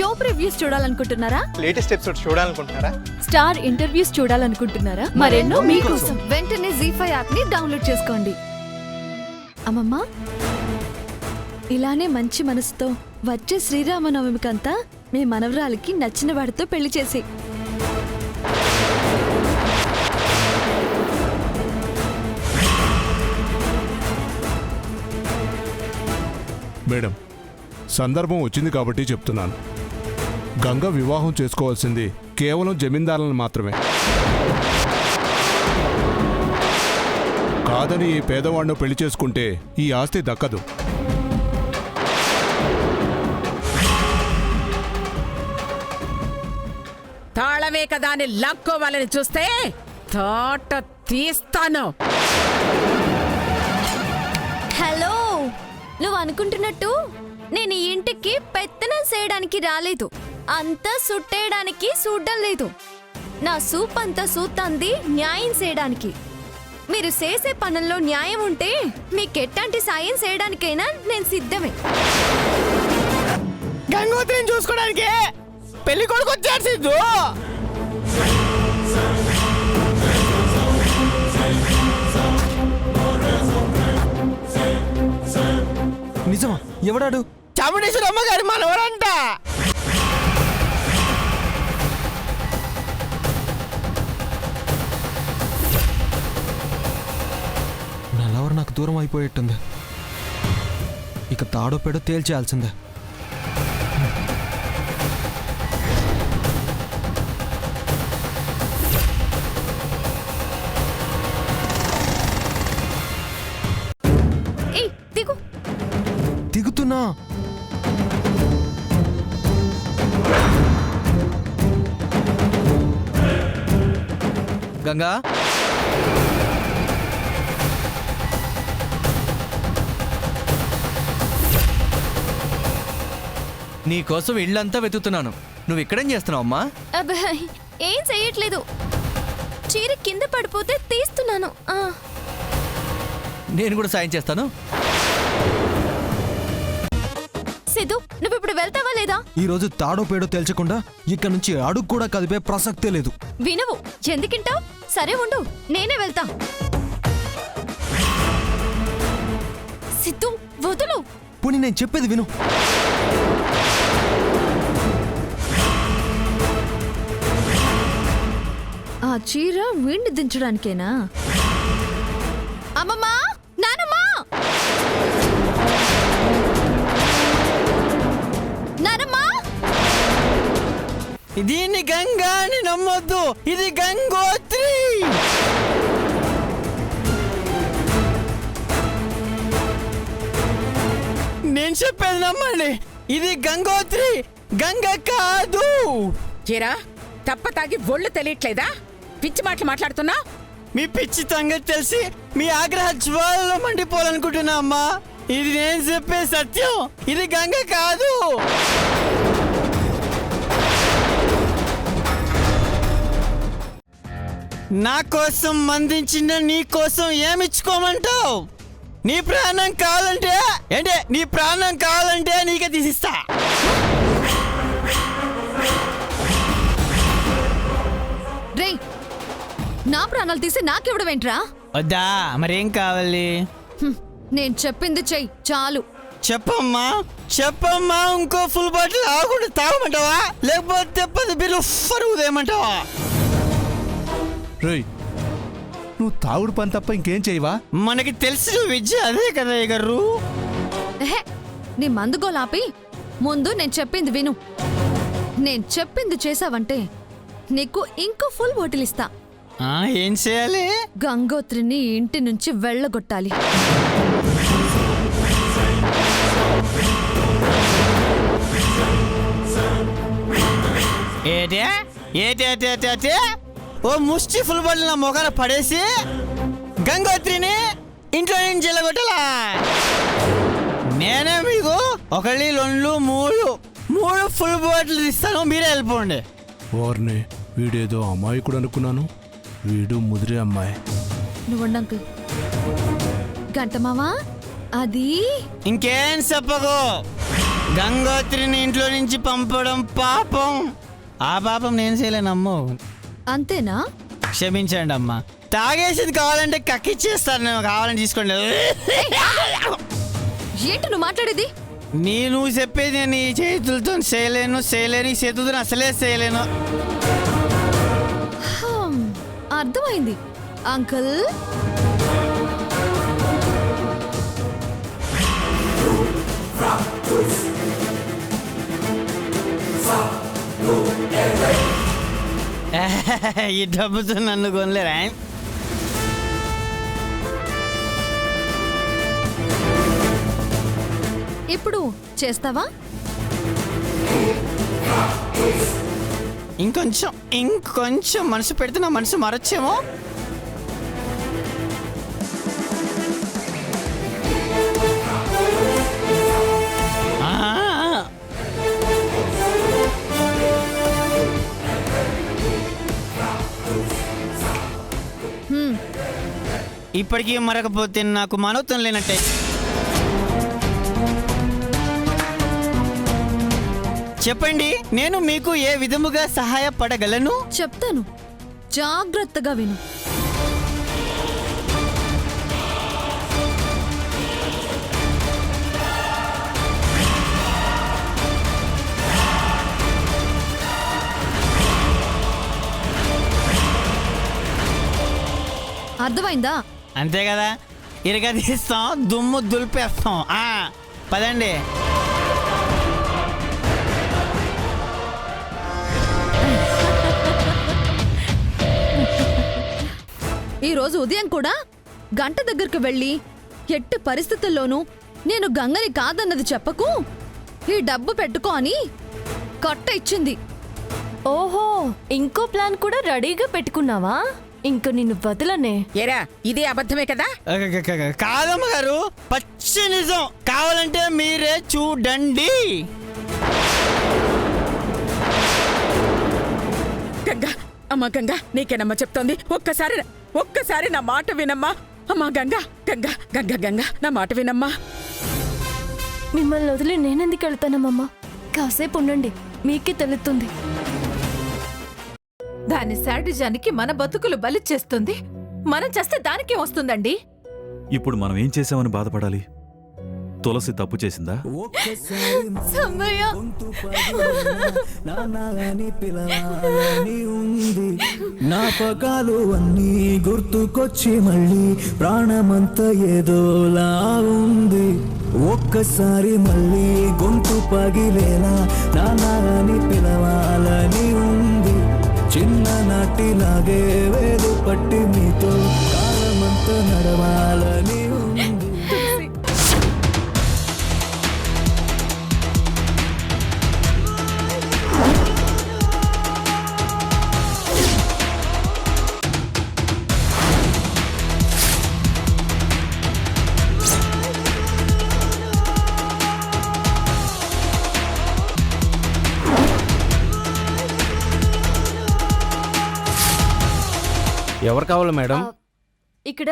Show previews చూడాలనుకుంటున్నారా? Latest episode చూడాలనుకుంటున్నారా? Star interviews చూడాలనుకుంటున్నారా? మరెన్నో మీకోసం వెంటనే ZEE5 యాప్ ని డౌన్లోడ్ చేసుకోండి. అమ్మమ్మ, ఇలానే మంచి మనసుతో వచ్చే శ్రీరామనవమికంతా మీ మనవరాలికి నచ్చిన వాడితో పెళ్లి చేసి మేడం, సందర్భం వచ్చింది కాబట్టి చెప్తున్నాను. గంగ వివాహం చేసుకోవాల్సింది కేవలం జమీందారులను మాత్రమే. కాదని ఈ పేదవాడిని పెళ్లి చేసుకుంటే ఈ ఆస్తి దక్కదు. తాళమే కదా అని లాక్కోవాలని చూస్తే తోట తీస్తాను. హలో, నువ్వు అనుకుంటున్నట్టు నేను ఈ ఇంటికి పెత్తనం చేయడానికి రాలేదు. అంతా సుట్టేయడానికి చూడ్డం లేదు. నా సూప్ అంతా సూత్తంది న్యాయం చేయడానికి. మీరు చేసే పనుల్లో న్యాయం ఉంటే మీకెట్టాంటి సాయం చేయడానికైనా నేను సిద్ధమే. గంగోత్రిని చూసుకోవడానికి పెళ్లి కొడుకు వచ్చాడు సిద్ధు. నిజమా? ఎవడాడు? చాముండేశ్వరమ్మ గారి మనవరంట. నల్లవరు నాకు దూరం అయిపోయేట్టుంది. ఇక తాడో పెడో తేల్చేయాల్సిందే. ఏయ్, దిగు. దిగుతున్నా. గంగా, నీకోసం ఇళ్ళంతా వెతుకుతున్నాను. నువ్వు ఇక్కడేం చేస్తున్నావు అమ్మా? అబ్బా, ఏం చెయ్యట్లేదు. చీర కింద పడిపోతే తీస్తున్నాను. నేను కూడా సాయం చేస్తాను. సిద్ధు, నువ్వు ఇప్పుడు వెళ్తావా లేదా? ఈ రోజు తాడో పేడో తేల్చకుండా ఇక్కడ నుంచి అడుగు కూడా కదిపే ప్రసక్తే లేదు. వినవు, ఎందుకింటావు? సరే ఉండు, నేనే వెళ్తా. సిద్ధు, వదులు. పోనీ నేను చెప్పేది విను. ఆ చీర వీణ్ణి దించడానికేనా? అమ్మమ్మా, నానమ్మా, నానమ్మా. దీన్ని గంగా అని నమ్మొద్దు, ఇది గంగోత్రి. నేను చెప్పేది నమ్మండి, ఇది గంగోత్రి, గంగ కాదు. జీరా తప్ప తాగి ఒళ్ళు తెలియట్లేదా? పిచ్చి మాటలు మాట్లాడుతున్నా. మీ పిచ్చి సంగతి తెలిసి మీ ఆగ్రహ జ్వాలలో మండిపోవాలనుకుంటున్నా అమ్మా. ఇది నేను చెప్పే సత్యం, ఇది గంగ కాదు. నా కోసం మందించిన నీ కోసం ఏమిచ్చుకోమంటావు? నీ ప్రాణం కావాలంటే ఏంటే, నీ ప్రాణం కావాలంటే నీకే తీసిస్తా. రేయ్, నా ప్రాణాలు తీసి నాకివ్వడమేంట్రా? వద్దా, మరేం కావాలి? నేను చెప్పింది చెయ్యి చాలు. చెప్పమ్మా, చెప్పమ్మా. ఇంకో ఫుల్ బాటిల్ ఆకుండా తాగమంటావా, లేకపోతే 10 బిర్లు ఉదయమంటావా? రేయ్, నువ్వు తాగుడు పని తప్ప ఇంకేం చేయవా? మనకి తెలిసిన విద్య అదే కదా గారు. ఎహె, నీ మందుగోలాపి ముందు నేను చెప్పింది విను. నేను చెప్పింది చేసావంటే నీకు ఇంకో ఫుల్ బాటిల్ ఇస్తా. ఏం చేయాలి? గంగోత్రిని ఇంటి నుంచి వెళ్ళగొట్టాలి. ఏటే ఏటే ఓ ముష్టి ఫుల్ బాటిల్ నా మొఖాన పడేసి గంగోత్రిని ఇంట్లో నుంచి వెళ్ళగొట్టాలా? నేనే మీకు 1 2 3 ఫుల్ బాటిల్ ఇస్తాను, మీరే వెళ్ళిపోండి. వారిని వీడేదో అమాయకుడు అనుకున్నాను, వీడు ముదిరే అమ్మాయి. నువ్వుండంకుల్. గంటమావా, అది ఇంకేం చెప్పకు. గంగోత్రిని ఇంట్లో నుంచి పంపడం పాపం. ఆ పాపం నేను చేయలేనమ్మో. అంతేనా? క్షమించండి అమ్మా. తాగేసేది కావాలంటే కక్కిచ్చేస్తాను, నేను కావాలని తీసుకోండి. ఏంటి నువ్వు మాట్లాడేది? నేను చెప్పేది నేను ఈ చేతులతో చేయలేను, ఈ చేతులతో అసలే చేయలేను. అర్థమైంది అంకుల్. ఈ డబ్బుతో నన్ను కొనలేరా? ఇప్పుడు చేస్తావా? ఇంకొంచెం మనసు పెడితే నా మనసు మరొచ్చేమో. ఇప్పటికీ మరకపోతే నాకు మనోత్వం లేనట్టే. చెప్పండి, నేను మీకు ఏ విధముగా సహాయపడగలను? చెప్తాను, జాగ్రత్తగా విను. అర్థమైందా? అంతే కదా, ఇరగ తీస్తాం, దుమ్ము దులిపేస్తాం. పదండి. ఈ రోజు ఉదయం కూడా గంట దగ్గరకు వెళ్ళి ఎట్టి పరిస్థితుల్లోనూ నేను గంగని కాదన్నది చెప్పకు, ఈ డబ్బు పెట్టుకో అని కట్ట ఇచ్చింది. ఓహో, ఇంకో ప్లాన్ కూడా రెడీగా పెట్టుకున్నావా? ఇంక నిన్ను వదలనే. ఏరా, ఇది అబద్ధమే కదా? కాదమ్మ గారు, పచ్చి నిజం. కావాలంటే మీరే చూడండి. గంగా, అమ్మా గంగా, నీకేనమ్మా చెప్తోంది. ఒక్కసారి నా మాట వినమ్మా. అమ్మా గంగా, గంగా గంగా గంగా నా మాట వినమ్మా. మిమ్మల్ని వదిలి నేనెందుకు వెళ్తానమ్మా? కాసేపు ఉండండి, మీకే తెలుస్తుంది. దాని శాడిజానికి మన బతుకులు బలి చేస్తుంది. మనం చేస్తే దానికే వస్తుందండి. ఇప్పుడు మనం ఏం చేసామని బాధపడాలి? తులసి తప్పు చేసిందా? జ్ఞాపకాలు అన్నీ గుర్తుకొచ్చి మళ్ళీ ప్రాణమంతా ఏదోలా ఉంది. ఒక్కసారి మళ్ళీ గొంతు పగిలేలా నాన్నని పిలవాలని ఉంది. చిన్ననాటిలాగే వేలు పట్టి మీతో కాలమంతా నడవాలని ఉంది. ఎవరు కావాలి మేడం? ఇక్కడ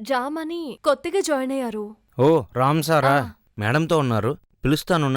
రామ్ అని కొత్తగా జాయిన్ అయ్యారు. ఓ, రామ్ సారా? మేడంతో ఉన్నారు, పిలుస్తాను.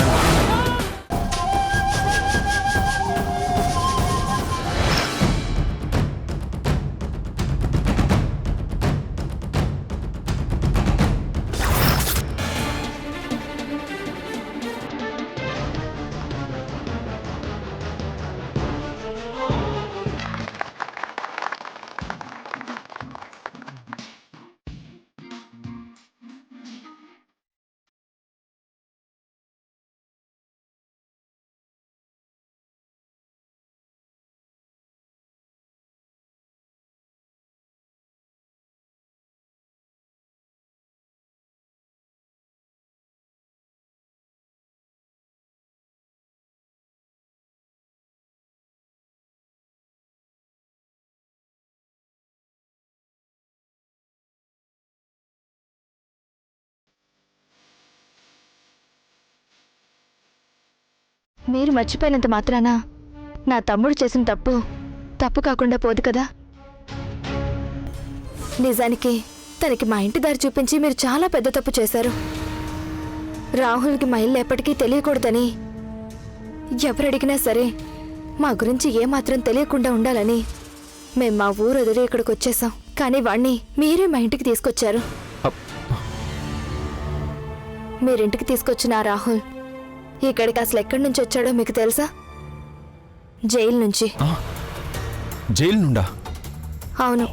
మీరు మర్చిపోయినంత మాత్రాన నా తమ్ముడు చేసిన తప్పు కాకుండా పోదు కదా. నిజానికి తనకి మా ఇంటి దారి చూపించి మీరు చాలా పెద్ద తప్పు చేశారు. రాహుల్కి మా ఇల్లు ఎప్పటికీ తెలియకూడదని, ఎవరడిగినా సరే మా గురించి ఏమాత్రం తెలియకుండా ఉండాలని మేం మా ఊరు వదిలి ఇక్కడికి వచ్చేసాం. కానీ వాణ్ణి మీరే మా ఇంటికి తీసుకొచ్చారు. మీరింటికి తీసుకొచ్చిన ఆ రాహుల్ ఇక్కడికి అసలు ఎక్కడి నుంచి వచ్చాడో మీకు తెలుసా? జైలు నుంచి. జైలు నుండా? అవును.